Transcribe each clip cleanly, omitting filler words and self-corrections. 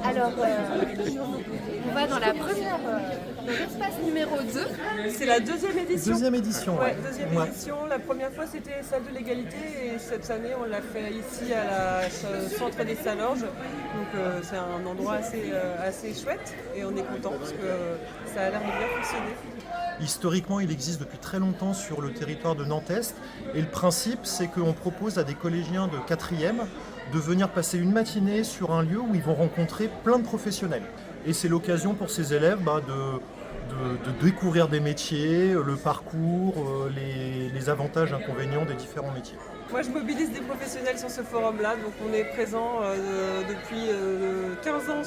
Alors, on va dans la première, dans l'espace numéro 2. C'est la deuxième édition. Deuxième édition, Ouais, deuxième Ouais. édition. La première fois c'était celle de l'égalité et cette année on l'a fait ici à la centre des Salorges. Donc c'est un endroit assez chouette et on est content parce que ça a l'air de bien fonctionner. Historiquement, il existe depuis très longtemps sur le territoire de Nantes-Est. Et le principe, c'est qu'on propose à des collégiens de 4e de venir passer une matinée sur un lieu où ils vont rencontrer plein de professionnels. Et c'est l'occasion pour ces élèves de découvrir des métiers, le parcours, les avantages et inconvénients des différents métiers. Moi je mobilise des professionnels sur ce forum-là, donc on est présent depuis 15 ans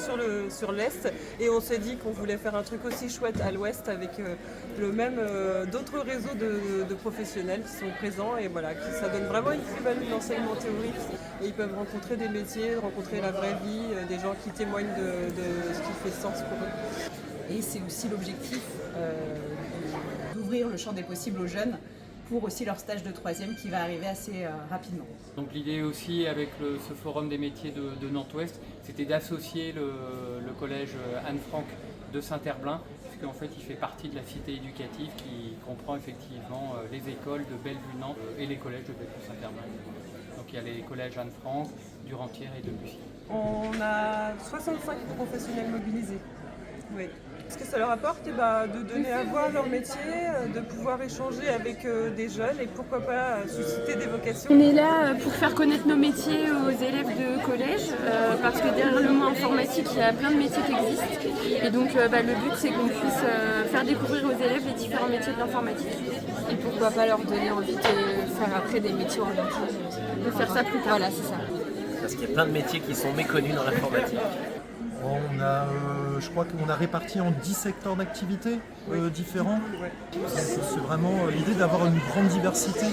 sur l'Est et on s'est dit qu'on voulait faire un truc aussi chouette à l'Ouest avec d'autres réseaux de professionnels qui sont présents et voilà, ça donne vraiment une plus-value d'enseignement théorique et ils peuvent rencontrer des métiers, rencontrer la vraie vie, des gens qui témoignent de ce qui fait sens pour eux. Et c'est aussi l'objectif d'ouvrir le champ des possibles aux jeunes pour aussi leur stage de 3e qui va arriver assez rapidement. Donc l'idée aussi avec ce forum des métiers de Nantes-Ouest, c'était d'associer le collège Anne-Franck de Saint-Herblain, puisqu'en fait il fait partie de la cité éducative qui comprend effectivement les écoles de Bellevue-Nantes et les collèges de Bellevue-Saint-Herblain. Donc il y a les collèges Anne-Franck, Durentière et Debussy. On a 65 professionnels mobilisés. Oui. Ce que ça leur apporte, de donner à voir leur métier, de pouvoir échanger avec des jeunes et pourquoi pas susciter des vocations. On est là pour faire connaître nos métiers aux élèves de collège, parce que derrière le mot informatique, il y a plein de métiers qui existent. Et donc le but, c'est qu'on puisse faire découvrir aux élèves les différents métiers de l'informatique. Et pourquoi pas leur donner envie de faire après des métiers orientés. De faire ça plus tard. Voilà, c'est ça. Parce qu'il y a plein de métiers qui sont méconnus dans l'informatique. Je crois qu'on a réparti en 10 secteurs d'activité différents. C'est vraiment l'idée d'avoir une grande diversité.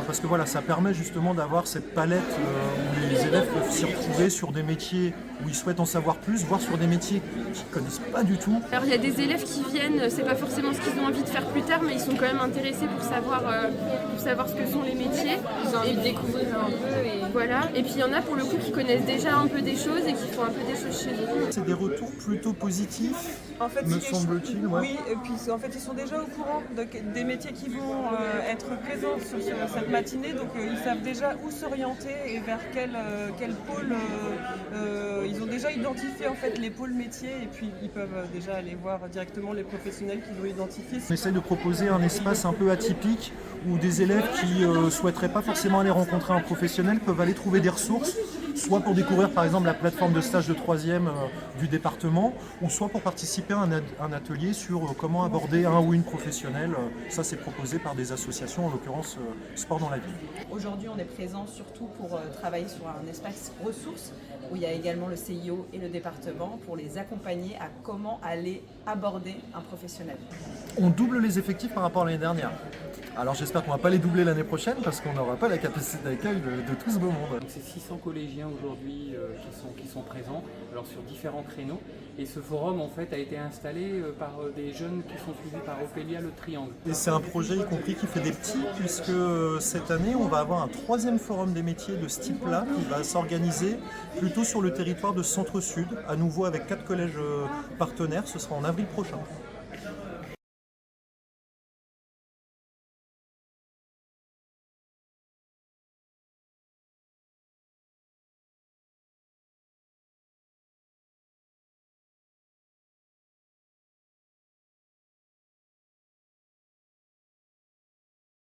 Parce que voilà, ça permet justement d'avoir cette palette où les élèves peuvent s'y retrouver sur des métiers où ils souhaitent en savoir plus, voire sur des métiers qu'ils ne connaissent pas du tout. Alors il y a des élèves qui viennent, c'est pas forcément ce qu'ils ont envie de faire plus tard, mais ils sont quand même intéressés pour savoir ce que sont les métiers. Ils ont envie de découvrir un peu. Et Voilà. Et puis il y en a pour le coup qui connaissent déjà un peu des choses et qui font un peu des choses chez eux. C'est des retours plutôt positifs, En fait, me semble-t-il. Ouais. Oui, et puis en fait ils sont déjà au courant des métiers qui vont être présents sur cette matinée, donc ils savent déjà où s'orienter et vers quel pôle. Ils ont déjà identifié en fait les pôles métiers et puis ils peuvent déjà aller voir directement les professionnels qu'ils ont identifiés. On essaie de proposer un espace un peu atypique où des élèves qui ne souhaiteraient pas forcément aller rencontrer un professionnel peuvent aller trouver des ressources, soit pour découvrir par exemple la plateforme de stage de 3e du département, ou soit pour participer à un atelier sur comment aborder un ou une professionnelle. Ça, c'est proposé par des associations, en l'occurrence Sport dans la vie. Aujourd'hui, on est présent surtout pour travailler sur un espace ressources où il y a également le CIO et le département pour les accompagner à comment aller aborder un professionnel. On double les effectifs par rapport à l'année dernière. Alors j'espère qu'on ne va pas les doubler l'année prochaine parce qu'on n'aura pas la capacité d'accueil de tout ce beau monde. Donc c'est 600 collégiens aujourd'hui qui sont présents, alors sur différents créneaux. Et ce forum en fait a été installé par des jeunes qui sont suivis par Ophélia Le Triangle. Et c'est un projet y compris qui fait des petits, puisque cette année on va avoir un 3e forum des métiers de ce type-là qui va s'organiser plutôt sur le territoire de Centre-Sud, à nouveau avec 4 collèges partenaires, ce sera en avril prochain.